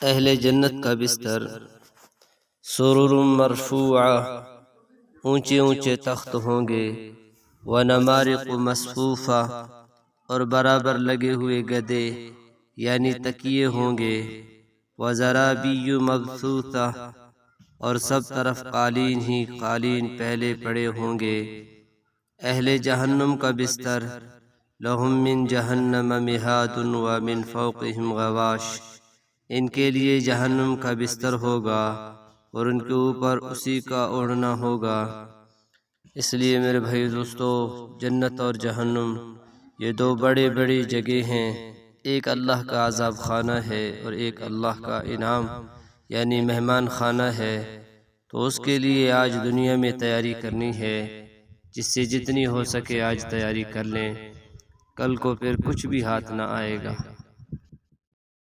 अहले जन्नत का बिस्तर सुरुरुम मरफूआ, ऊंचे ऊंचे तख्त होंगे। व नमारिक़ मसफूफ़ा, और बराबर लगे हुए गदे यानी तकिए होंगे। व ज़राबिय्यु मबसूता, और सब तरफ कालीन ही कालीन पहले पड़े होंगे। अहले जहन्नुम का बिस्तर लहुम मिन जहन्नम मिहादुन व मिन फौक़िहिम गवाश, इनके लिए जहन्नुम का बिस्तर होगा और उनके ऊपर उसी का ओढ़ना होगा। इसलिए मेरे भाई दोस्तों, जन्नत और जहन्नुम ये दो बड़े बड़ी जगह हैं। एक अल्लाह का अज़ाब खाना है और एक अल्लाह का इनाम यानी मेहमान खाना है। तो उसके लिए आज दुनिया में तैयारी करनी है, जिससे जितनी हो सके आज तैयारी कर लें, कल को फिर कुछ भी हाथ ना आएगा।